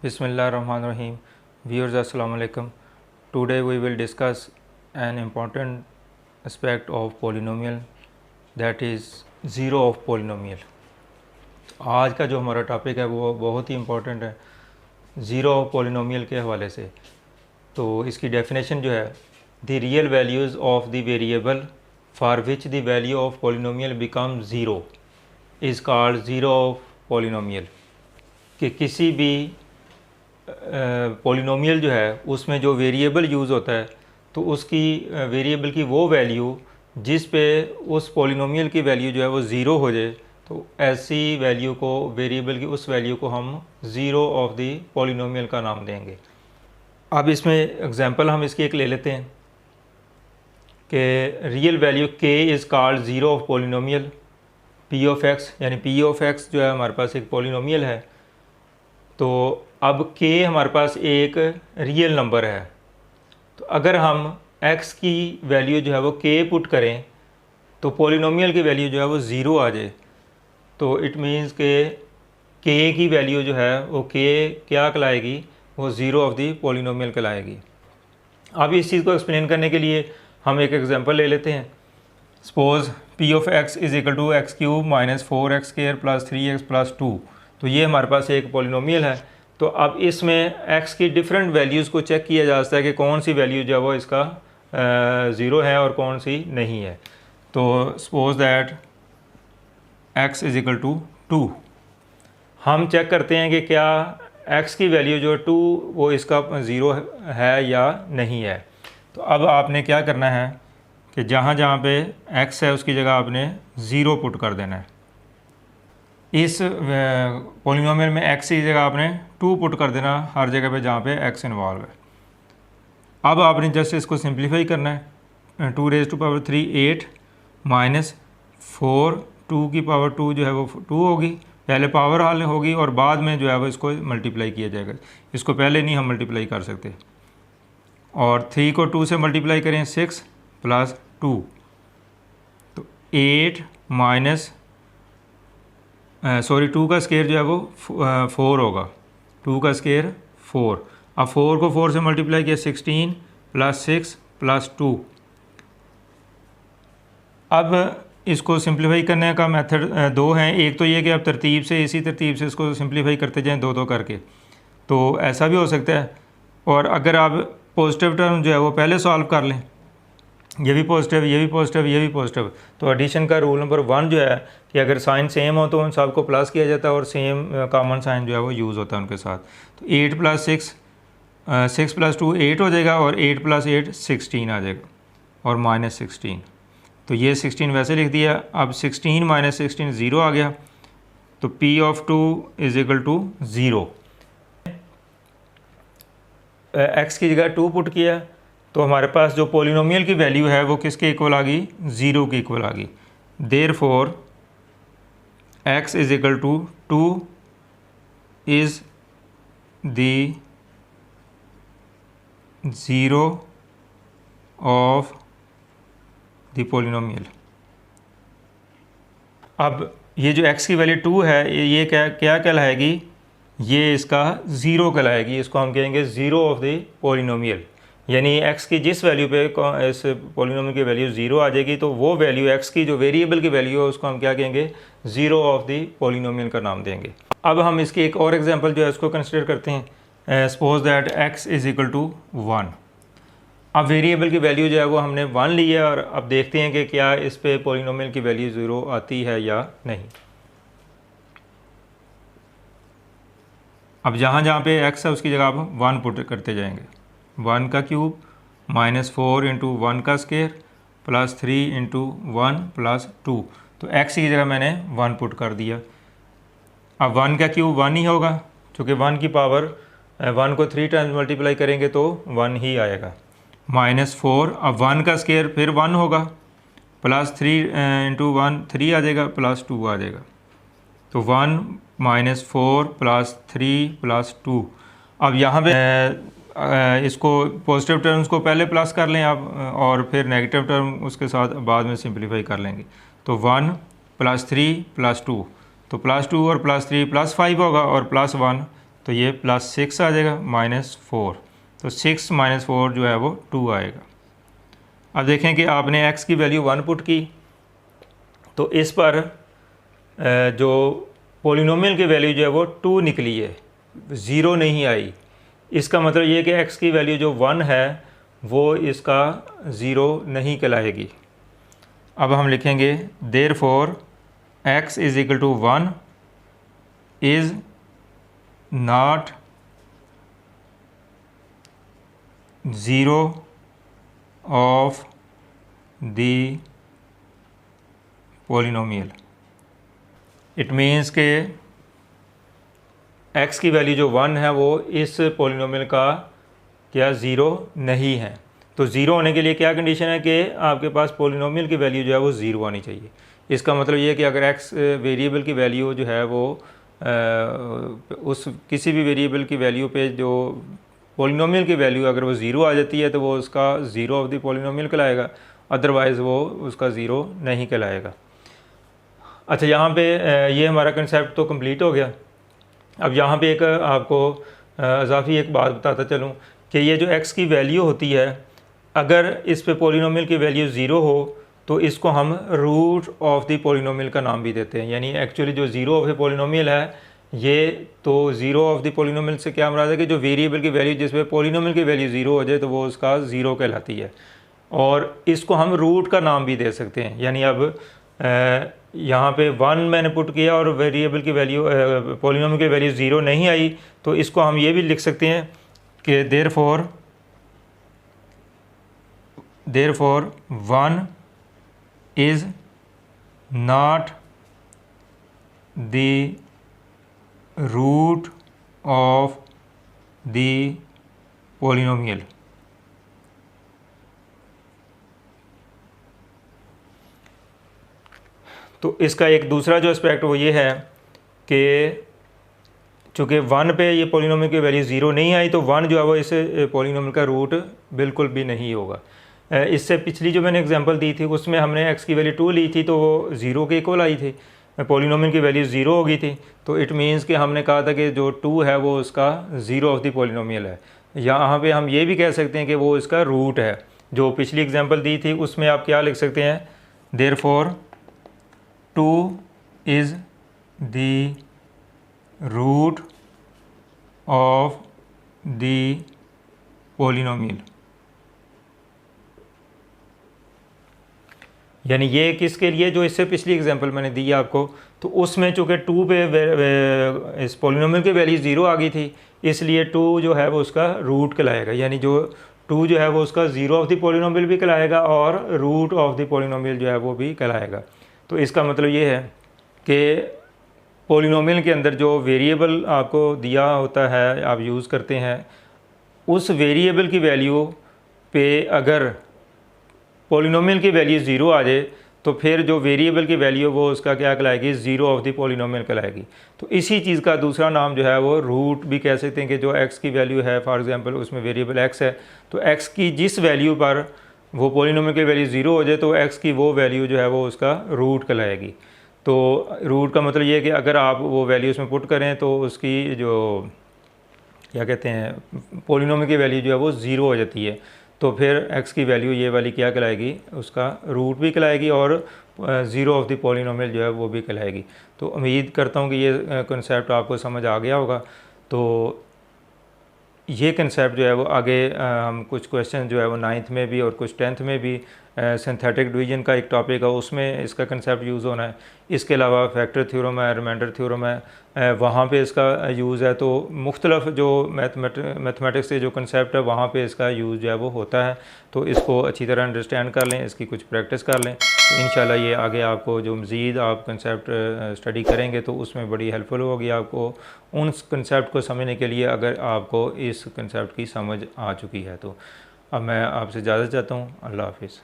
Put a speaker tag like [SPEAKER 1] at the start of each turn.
[SPEAKER 1] Bismillahirrahmanirrahim. Viewers, Assalamu alaikum. Today we will discuss an important aspect of polynomial, that is zero of polynomial. आज का जो हमारा topic है वो बहुत ही इम्पोर्टेंट है ज़ीरो ऑफ polynomial के हवाले से. तो इसकी डेफिनेशन जो है, the real values of the variable for which the value of polynomial become zero is called zero of polynomial. कि किसी भी पॉलिनोमियल जो है उसमें जो वेरिएबल यूज़ होता है तो उसकी वेरिएबल की वो वैल्यू जिस पे उस पॉलिनोमियल की वैल्यू जो है वो ज़ीरो हो जाए, तो ऐसी वैल्यू को, वेरिएबल की उस वैल्यू को हम ज़ीरो ऑफ द पॉलिनोमियल का नाम देंगे. अब इसमें एग्जांपल हम इसकी एक ले लेते हैं कि real value k is called zero of polynomial p of x, यानी p ऑफ x जो है हमारे पास एक पॉलिनोमियल है. तो अब k हमारे पास एक रियल नंबर है. तो अगर हम x की वैल्यू जो है वो k पुट करें तो पॉलिनोमियल की वैल्यू जो है वो ज़ीरो आ जाए, तो इट मीन्स के k की वैल्यू जो है वो k क्या कहलाएगी, वो ज़ीरो ऑफ दी पॉलिनोमियल कहलाएगी. अब इस चीज़ को एक्सप्लेन करने के लिए हम एक एग्जांपल ले लेते हैं. Suppose p of x is equal to x cube minus 4x square plus 3x plus 2. तो ये हमारे पास एक पॉलिनोमियल है. तो अब इसमें x की डिफरेंट वैल्यूज़ को चेक किया जा सकता है कि कौन सी वैल्यू जो है वो इसका ज़ीरो है और कौन सी नहीं है. तो suppose that x is equal to 2. हम चेक करते हैं कि क्या x की वैल्यू जो 2 वो इसका ज़ीरो है या नहीं है. तो अब आपने क्या करना है कि जहाँ जहाँ पे x है उसकी जगह आपने ज़ीरो पुट कर देना है. इस पॉलिनोमियल में x की जगह आपने 2 पुट कर देना हर जगह पे जहाँ पे x इन्वॉल्व है. अब आपने जस्ट इसको सिंप्लीफाई करना है. 2 रेज़ टू पावर 3 8 माइनस 4 2 की पावर 2 जो है वो 2 होगी. पहले पावर हाल होगी और बाद में जो है वो इसको मल्टीप्लाई किया जाएगा. इसको पहले नहीं हम मल्टीप्लाई कर सकते. और 3 को 2 से मल्टीप्लाई करें 6 प्लस 2, तो 8 माइनस 2 का स्केयर जो है वो 4 होगा. 2 का स्केयर 4. अब 4 को 4 से मल्टीप्लाई किया 16 प्लस 6 प्लस 2. अब इसको सिंप्लीफाई करने का मेथड दो हैं. एक तो ये कि आप तरतीब से, इसी तरतीब से इसको सिंप्लीफाई करते जाएं दो दो करके, तो ऐसा भी हो सकता है. और अगर आप पॉजिटिव टर्म जो है वो पहले सॉल्व कर लें, ये भी पॉजिटिव, ये भी पॉजिटिव, ये भी पॉजिटिव, तो एडिशन का रूल नंबर 1 जो है कि अगर साइन सेम हो तो उन सबको प्लस किया जाता है और सेम कॉमन साइन जो है वो यूज़ होता है उनके साथ. तो 8 प्लस 6 प्लस 2 8 हो जाएगा और 8 प्लस 8 16 आ जाएगा और माइनस 16. तो ये 16 वैसे लिख दिया. अब 16 माइनस 16 ज़ीरो आ गया. तो p of 2 is equal to zero. x की जगह 2 पुट किया तो हमारे पास जो पॉलिनोमियल की वैल्यू है वो किसके इक्वल आ गई, ज़ीरो के इक्वल आ गई. Therefore x is equal to 2 is the zero of the polynomial. अब ये जो x की वैल्यू 2 है ये क्या कहलाएगी, ये इसका ज़ीरो कहलाएगी. इसको हम कहेंगे ज़ीरो ऑफ द पॉलिनोमियल. यानी x की जिस वैल्यू पे इस पॉलिनोमियल की वैल्यू ज़ीरो आ जाएगी तो वो वैल्यू x की जो वेरिएबल की वैल्यू है उसको हम क्या कहेंगे, ज़ीरो ऑफ द पॉलिनोमियल का नाम देंगे. अब हम इसकी एक और एग्जांपल जो है उसको कंसिडर करते हैं. Suppose that x is equal to 1. अब वेरिएबल की वैल्यू जो है वो हमने 1 ली है और अब देखते हैं कि क्या इस पे पॉलिनोमियल की वैल्यू ज़ीरो आती है या नहीं. अब जहाँ जहाँ पे x है उसकी जगह आप 1 पुट करते जाएंगे. 1 का क्यूब माइनस 4 इंटू 1 का स्केयर प्लस 3 इंटू 1 प्लस 2. तो x की जगह मैंने 1 पुट कर दिया. अब 1 का क्यूब 1 ही होगा क्योंकि 1 की पावर 1 को 3 टाइम्स मल्टीप्लाई करेंगे तो 1 ही आएगा. माइनस 4, अब 1 का स्केयर फिर 1 होगा, प्लस 3 इंटू 1 3 आ जाएगा, प्लस 2 आ जाएगा. तो 1 माइनस 4 प्लस 3 प्लस 2. अब यहाँ पे इसको पॉजिटिव टर्म्स को पहले प्लस कर लें आप और फिर नेगेटिव टर्म उसके साथ बाद में सिंप्लीफाई कर लेंगे. तो 1 प्लस 3 प्लस 2, तो +2 और +3 +5 होगा और +1 तो ये +6 आ जाएगा -4, तो 6 - 4 जो है वो 2 आएगा। अब देखें कि आपने x की वैल्यू 1 पुट की, तो इस पर जो पॉलिनोमियल की वैल्यू जो है वो 2 निकली है, 0 नहीं आई। इसका मतलब ये कि x की वैल्यू जो 1 है वो इसका 0 नहीं कहलाएगी। अब हम लिखेंगे therefore x = 1 is not 0 of the polynomial. It means के x की वैल्यू जो 1 है वो इस पॉलिनोमियल का क्या 0 नहीं है। तो 0 होने के लिए क्या कंडीशन है कि आपके पास पॉलिनोमियल की वैल्यू जो है वो 0 आनी चाहिए। इसका मतलब ये है कि अगर x वेरिएबल की वैल्यू जो है वो उस किसी भी वेरिएबल की वैल्यू पे जो पॉलिनोमियल की वैल्यू अगर वो 0 आ जाती है तो वो उसका 0 ऑफ द पॉलिनोमियल कहलाएगा, अदरवाइज़ वो उसका 0 नहीं कहलाएगा। अच्छा, यहाँ पे ये हमारा कंसेप्ट तो कंप्लीट हो गया। अब यहाँ पे एक आपको इजाफी एक बात बताता चलूँ कि ये जो x की वैल्यू होती है, अगर इस पे पॉलिनोमियल की वैल्यू 0 हो तो इसको हम रूट ऑफ द पॉलिनोमियल का नाम भी देते हैं। यानी एक्चुअली जो 0 ऑफ द पॉलिनोमियल है ये तो 0 ऑफ द पॉलिनोमियल से क्या मुराद है कि जो वेरिएबल की वैल्यू जिस पे पॉलिनोमियल की वैल्यू 0 हो जाए तो वो उसका 0 कहलाती है, और इसको हम रूट का नाम भी दे सकते हैं। यानी अब यहाँ पे 1 मैंने पुट किया और वेरिएबल की वैल्यू पॉलिनोमियल की वैल्यू 0 नहीं आई, तो इसको हम ये भी लिख सकते हैं कि therefore 1 is not the root of the polynomial. तो इसका एक दूसरा जो एस्पेक्ट वो ये है कि चूँकि 1 पे ये पॉलिनोमियल की वैल्यू 0 नहीं आई तो 1 जो है वो इस पॉलिनोमियल का रूट बिल्कुल भी नहीं होगा। इससे पिछली जो मैंने एग्जांपल दी थी उसमें हमने x की वैल्यू 2 ली थी तो वो 0 के इक्वल आई थी, पॉलिनोमियल की वैल्यू 0 हो गई थी। तो इट मीन्स कि हमने कहा था कि जो 2 है वो उसका 0 ऑफ द पॉलिनोमियल है। यहाँ पे हम ये भी कह सकते हैं कि वो इसका रूट है। जो पिछली एग्जांपल दी थी उसमें आप क्या लिख सकते हैं, therefore 2 is the root of the polynomial. यानी ये किसके लिए, जो इससे पिछली एग्जांपल मैंने दी आपको, तो उसमें चूँकि 2 पे इस पॉलिनोमियल की वैल्यू 0 आ गई थी, इसलिए 2 जो है वो उसका रूट कहलाएगा। यानी जो 2 जो है वो उसका 0 ऑफ द पॉलिनोमियल भी कहलाएगा और रूट ऑफ द पॉलिनोमियल जो है वो भी कहलाएगा। तो इसका मतलब ये है कि पॉलिनोमियल के अंदर जो वेरिएबल आपको दिया होता है, आप यूज़ करते हैं, उस वेरिएबल की वैल्यू पे अगर पॉलिनोमियल की वैल्यू 0 आ जाए तो फिर जो वेरिएबल की वैल्यू वो उसका क्या कहलाएगी, 0 ऑफ द पॉलिनोमियल कहलाएगी। तो इसी चीज़ का दूसरा नाम जो है वो रूट भी कह सकते हैं कि जो x की वैल्यू है, फॉर एग्जांपल उसमें वेरिएबल x है, तो x की जिस वैल्यू पर वो पॉलिनोमियल की वैल्यू 0 हो जाए तो x की वो वैल्यू जो है वो उसका रूट कहलाएगी। तो रूट का मतलब ये है कि अगर आप वो वैल्यू उसमें पुट करें तो उसकी जो क्या कहते हैं पॉलिनोमियल की वैल्यू जो है वो 0 हो जाती है, तो फिर x की वैल्यू ये वाली क्या कहलाएगी, उसका रूट भी कहलाएगी और 0 ऑफ द पॉलिनोमियल जो है वो भी कहलाएगी। तो उम्मीद करता हूँ कि ये कंसेप्ट आपको समझ आ गया होगा। तो ये कंसेप्ट जो है वो आगे हम कुछ क्वेश्चन जो है वो 9th में भी और कुछ 10th में भी सिंथेटिक डिवीजन का एक टॉपिक है, उसमें इसका कंसेप्ट यूज़ होना है। इसके अलावा फैक्टर थ्योरम है, रिमाइंडर थ्योरम है, वहाँ पे इसका यूज़ है। तो मुख्तलिफ जो मैथमेटिक्स से जो कंसेप्ट है वहाँ पे इसका यूज़ जो है वो होता है। तो इसको अच्छी तरह अंडरस्टैंड कर लें, इसकी कुछ प्रैक्टिस कर लें, तो इंशाल्लाह ये आगे आपको जो मज़ीद आप कंसेप्ट स्टडी करेंगे तो उसमें बड़ी हेल्पफुल होगी आपको उन कंसेप्ट को समझने के लिए, अगर आपको इस कंसेप्ट की समझ आ चुकी है। तो अब मैं आपसे इजाज़त चाहता हूँ। अल्लाह हाफिज़।